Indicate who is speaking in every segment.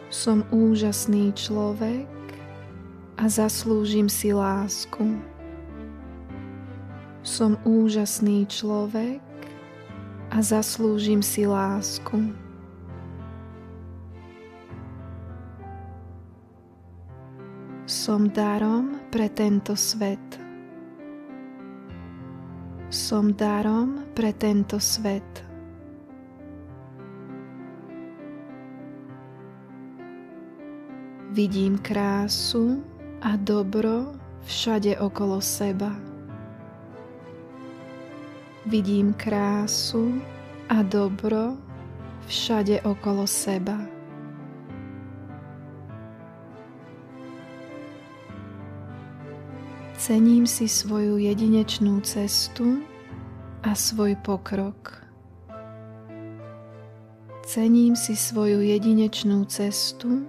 Speaker 1: Som úžasný človek a zaslúžim si lásku. Som úžasný človek a zaslúžim si lásku. Som darom pre tento svet. Som darom pre tento svet. Vidím krásu a dobro všade okolo seba. Vidím krásu a dobro všade okolo seba. Cením si svoju jedinečnú cestu a svoj pokrok. Cením si svoju jedinečnú cestu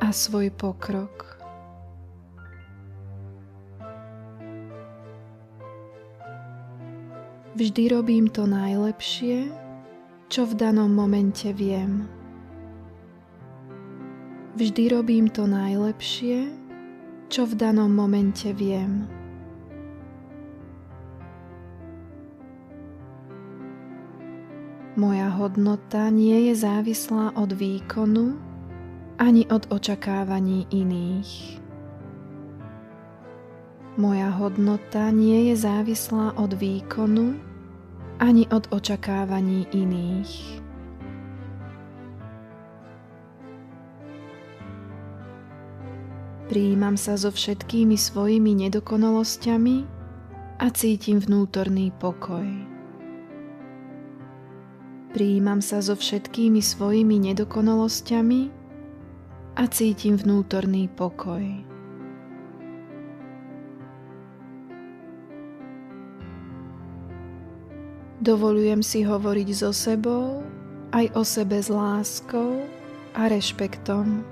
Speaker 1: a svoj pokrok. Vždy robím to najlepšie, čo v danom momente viem. Vždy robím to najlepšie, čo v danom momente viem. Moja hodnota nie je závislá od výkonu ani od očakávaní iných. Moja hodnota nie je závislá od výkonu ani od očakávaní iných. Prijímam sa so všetkými svojimi nedokonalosťami a cítim vnútorný pokoj. Prijímam sa so všetkými svojimi nedokonalosťami a cítim vnútorný pokoj. Dovolujem si hovoriť so sebou aj o sebe s láskou a rešpektom.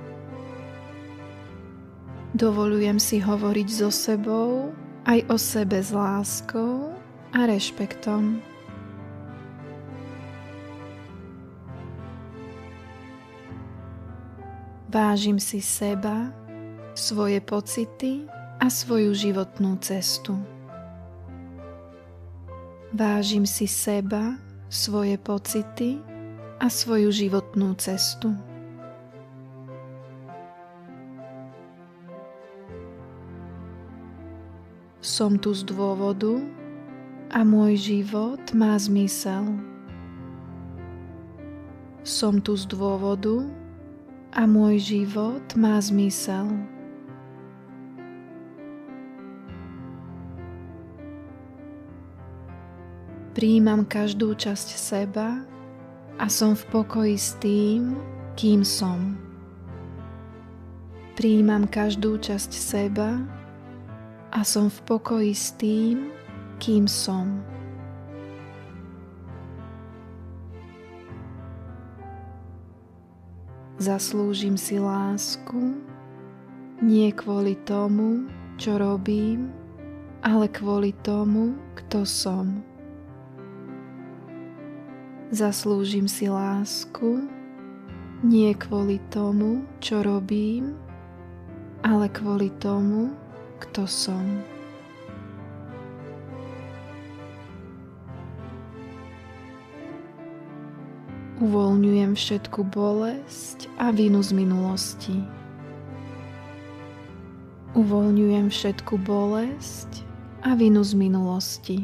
Speaker 1: Dovolujem si hovoriť so sebou aj o sebe s láskou a rešpektom. Vážim si seba, svoje pocity a svoju životnú cestu. Vážim si seba, svoje pocity a svoju životnú cestu. Som tu z dôvodu a môj život má zmysel. Som tu z dôvodu a môj život má zmysel. Prijímam každú časť seba a som v pokoji s tým, kým som. Prijímam každú časť seba a som v pokoji s tým, kým som. Zaslúžim si lásku nie kvôli tomu, čo robím, ale kvôli tomu, kto som. Zaslúžim si lásku nie kvôli tomu, čo robím, ale kvôli tomu, kto som. Uvoľňujem všetku bolesť a vinu z minulosti. Uvoľňujem všetku bolesť a vinu z minulosti.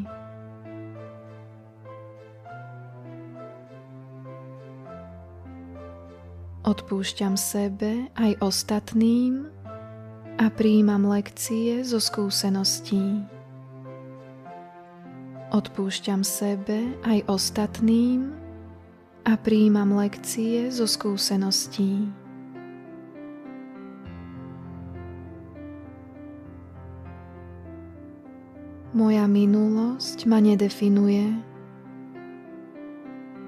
Speaker 1: Odpúšťam sebe aj ostatným a prijímam lekcie zo skúseností. Odpúšťam sebe aj ostatným a prijímam lekcie zo skúseností. Moja minulosť ma nedefinuje.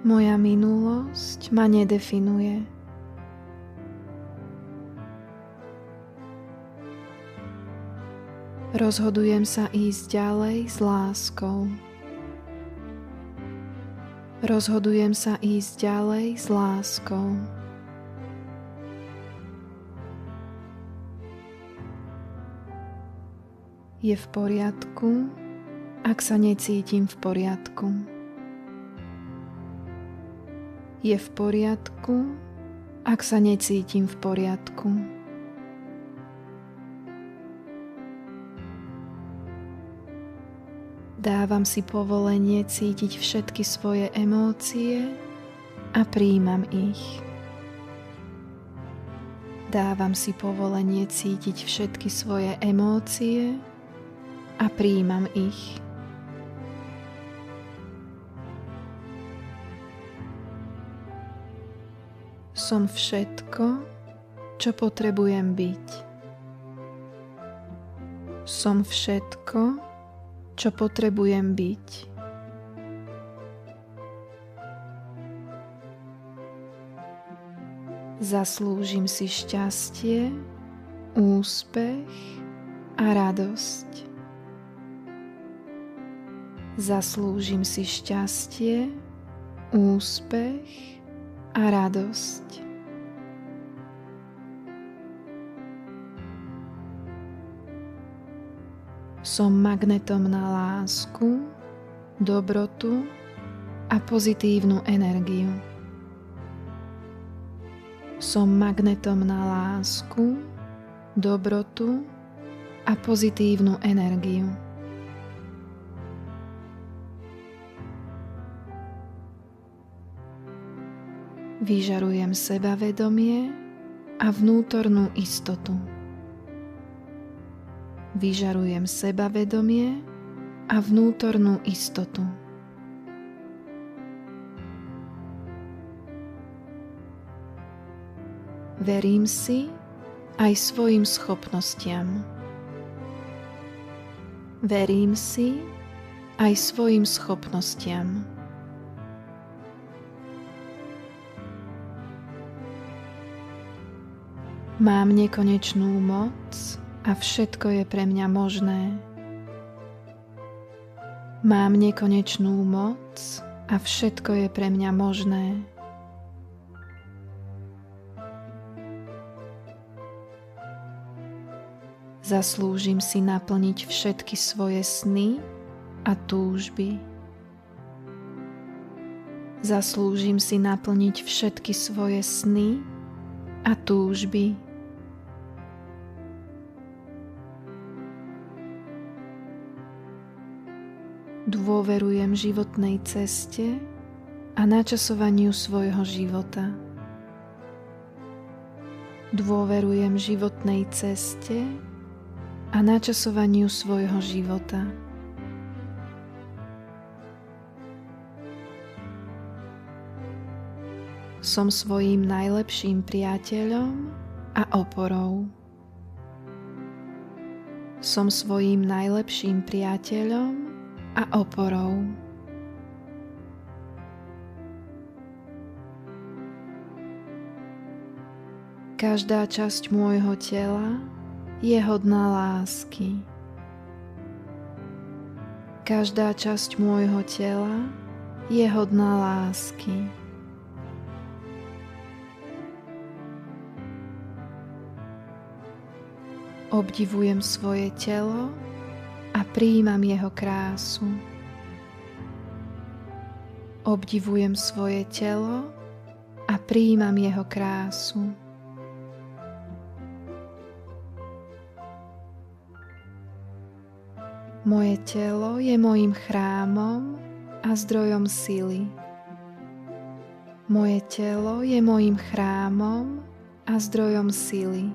Speaker 1: Moja minulosť ma nedefinuje. Rozhodujem sa ísť ďalej s láskou. Rozhodujem sa ísť ďalej s láskou. Je v poriadku, ak sa necítim v poriadku. Je v poriadku, ak sa necítim v poriadku. Dávam si povolenie cítiť všetky svoje emócie a prijímam ich. Dávam si povolenie cítiť všetky svoje emócie a prijímam ich. Som všetko, čo potrebujem byť. Som všetko, čo potrebujem byť. Zaslúžim si šťastie, úspech a radosť. Zaslúžim si šťastie, úspech a radosť. Som magnetom na lásku, dobrotu a pozitívnu energiu. Som magnetom na lásku, dobrotu a pozitívnu energiu. Vyžarujem sebavedomie a vnútornú istotu. Vyžarujem sebavedomie a vnútornú istotu. Verím si aj svojim schopnostiam. Verím si aj svojim schopnostiam. Mám nekonečnú moc a všetko je pre mňa možné. Mám nekonečnú moc a všetko je pre mňa možné. Zaslúžim si naplniť všetky svoje sny a túžby. Zaslúžim si naplniť všetky svoje sny a túžby. Dôverujem životnej ceste a načasovaniu svojho života. Dôverujem životnej ceste a načasovaniu svojho života. Som svojím najlepším priateľom a oporou. Som svojím najlepším priateľom a oporou. Každá časť môjho tela je hodná lásky. Každá časť môjho tela je hodná lásky. Obdivujem svoje telo a prijímam jeho krásu. Obdivujem svoje telo a prijímam jeho krásu. Moje telo je mojím chrámom a zdrojom sily. Moje telo je mojím chrámom a zdrojom sily.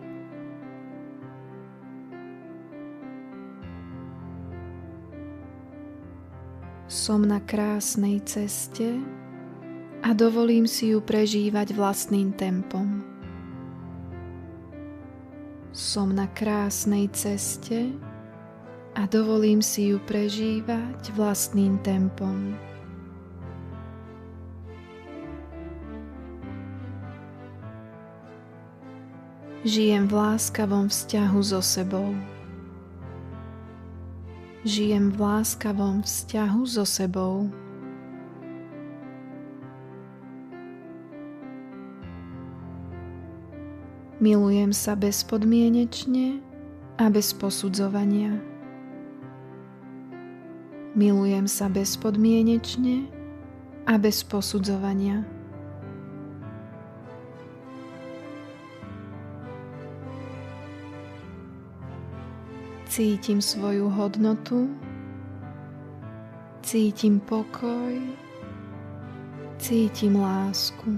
Speaker 1: Som na krásnej ceste a dovolím si ju prežívať vlastným tempom. Som na krásnej ceste a dovolím si ju prežívať vlastným tempom. Žijem v láskavom vzťahu so sebou. Žijem v láskavom vzťahu so sebou. Milujem sa bezpodmienečne a bez posudzovania. Milujem sa bezpodmienečne a bez posudzovania. Cítim svoju hodnotu, cítim pokoj, cítim lásku.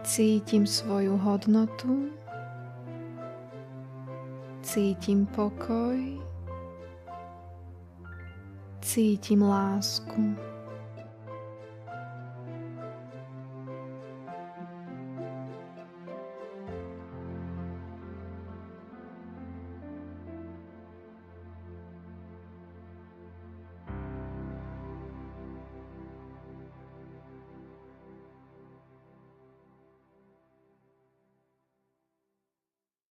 Speaker 1: Cítim svoju hodnotu, cítim pokoj, cítim lásku.